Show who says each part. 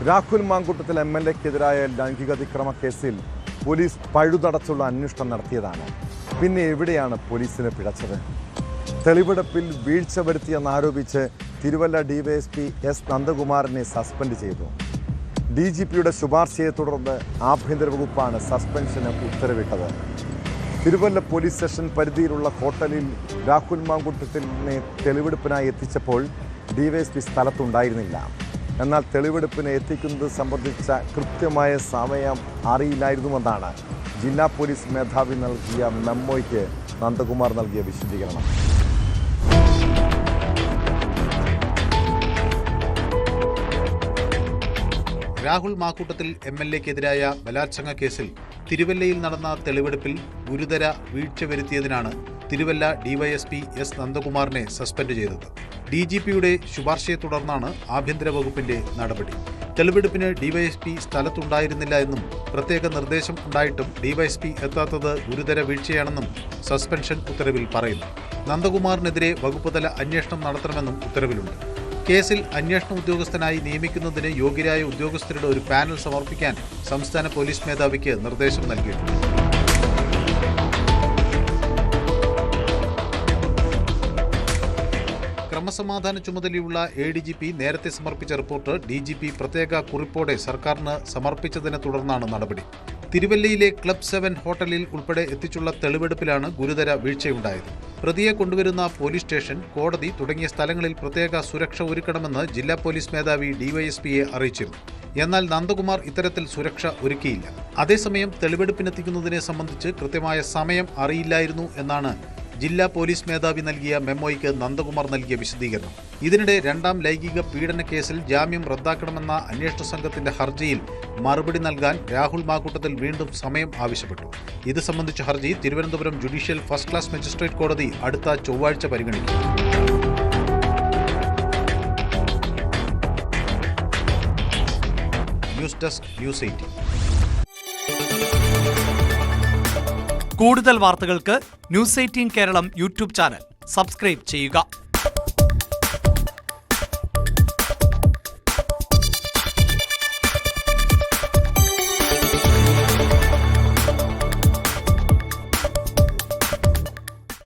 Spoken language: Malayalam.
Speaker 1: രാഹുൽ മാങ്കൂട്ടത്തിൽ MLA-ക്കെതിരായ ലൈംഗികാതിക്രമ കേസിൽ പോലീസ് പഴുതടച്ചുള്ള അന്വേഷണം നടത്തിയതാണ്. പിന്നെ എവിടെയാണ് പോലീസിന് പിഴച്ചത്? തെളിവെടുപ്പിൽ വീഴ്ച വരുത്തിയെന്നാരോപിച്ച് തിരുവല്ല DYSP S. നന്ദകുമാറിനെ സസ്പെൻഡ് ചെയ്തു. DGPയുടെ ശുപാർശയെ തുടർന്ന് ആഭ്യന്തര വകുപ്പാണ് സസ്പെൻഷന് ഉത്തരവിട്ടത്. തിരുവല്ല പോലീസ് സ്റ്റേഷൻ പരിധിയിലുള്ള ഹോട്ടലിൽ രാഹുൽ മാങ്കൂട്ടത്തിനെ തെളിവെടുപ്പിനായി എത്തിച്ചപ്പോൾ DYSP സ്ഥലത്തുണ്ടായിരുന്നില്ല. എന്നാൽ തെളിവെടുപ്പിന് എത്തിക്കുന്നത് സംബന്ധിച്ച കൃത്യമായ സമയം അറിയില്ലായിരുന്നുവെന്നാണ് ജില്ലാ പോലീസ് മേധാവി നൽകിയ മെമ്മോയ്ക്ക് നന്ദകുമാർ നൽകിയ വിശദീകരണം.
Speaker 2: രാഹുൽ മാക്കൂട്ടത്തിൽ MLA-ക്കെതിരായ ബലാത്സംഗ കേസിൽ തിരുവല്ലയിൽ നടന്ന തെളിവെടുപ്പിൽ ഗുരുതര വീഴ്ച വരുത്തിയതിനാണ് തിരുവല്ല DYSP S. നന്ദകുമാറിനെ സസ്പെൻഡ് ചെയ്തത്. DGPയുടെ ശുപാർശയെ തുടർന്നാണ് ആഭ്യന്തര വകുപ്പിന്റെ നടപടി. തെളിവെടുപ്പിന് DYSP സ്ഥലത്തുണ്ടായിരുന്നില്ല എന്നും പ്രത്യേക നിർദ്ദേശം ഉണ്ടായിട്ടും DYSP എത്താത്തത് ഗുരുതര വീഴ്ചയാണെന്നും സസ്പെൻഷൻ ഉത്തരവിൽ പറയുന്നു. നന്ദകുമാറിനെതിരെ വകുപ്പുതല അന്വേഷണം നടത്തണമെന്നും ഉത്തരവിലുണ്ട്. കേസിൽ അന്വേഷണ ഉദ്യോഗസ്ഥനായി നിയമിക്കുന്നതിന് യോഗ്യരായ ഉദ്യോഗസ്ഥരുടെ ഒരു പാനൽ സമർപ്പിക്കാൻ സംസ്ഥാന പോലീസ് മേധാവിക്ക് നിർദ്ദേശം നൽകിയിട്ടുണ്ട്. ക്രമസമാധാന ചുമതലയുള്ള ADGP നേരത്തെ സമർപ്പിച്ച റിപ്പോർട്ട് DGP പ്രത്യേക കുറിപ്പോടെ സർക്കാരിന് സമർപ്പിച്ചതിനെ തുടർന്നാണ് നടപടി. തിരുവല്ലയിലെ ക്ലബ് 7 ഹോട്ടലിൽ ഉൾപ്പെടെ എത്തിച്ചുള്ള തെളിവെടുപ്പിലാണ് ഗുരുതര വീഴ്ചയുണ്ടായത്. പ്രതിയെ കൊണ്ടുവരുന്ന പോലീസ് സ്റ്റേഷൻ, കോടതി തുടങ്ങിയ സ്ഥലങ്ങളിൽ പ്രത്യേക സുരക്ഷ ഒരുക്കണമെന്ന് ജില്ലാ പോലീസ് മേധാവി DYSPയെ അറിയിച്ചിരുന്നു. എന്നാൽ നന്ദകുമാർ ഇത്തരത്തിൽ സുരക്ഷ ഒരുക്കിയില്ല. അതേസമയം തെളിവെടുപ്പിനെത്തിക്കുന്നതിനെ സംബന്ധിച്ച് കൃത്യമായ സമയം അറിയില്ലായിരുന്നു എന്നാണ് ജില്ലാ പോലീസ് മേധാവി നൽകിയ മെമ്മോയ്ക്ക് നന്ദകുമാർ നൽകിയ വിശദീകരണം. ഇതിനിടെ രണ്ടാം ലൈംഗിക പീഡന കേസിൽ ജാമ്യം റദ്ദാക്കണമെന്ന അന്വേഷണ സംഘത്തിന്റെ ഹർജിയിൽ മറുപടി നൽകാൻ രാഹുൽ മാക്കൂട്ടത്തിൽ വീണ്ടും സമയം ആവശ്യപ്പെട്ടു. ഇത് സംബന്ധിച്ച ഹർജി തിരുവനന്തപുരം ജുഡീഷ്യൽ ഫസ്റ്റ് ക്ലാസ് മജിസ്ട്രേറ്റ് കോടതി അടുത്ത ചൊവ്വാഴ്ച പരിഗണിക്കും. News desk news 18.
Speaker 3: കൂടുതൽ വാർത്തകൾക്ക് news 18 Keralam YouTube channel subscribe ചെയ്യുക.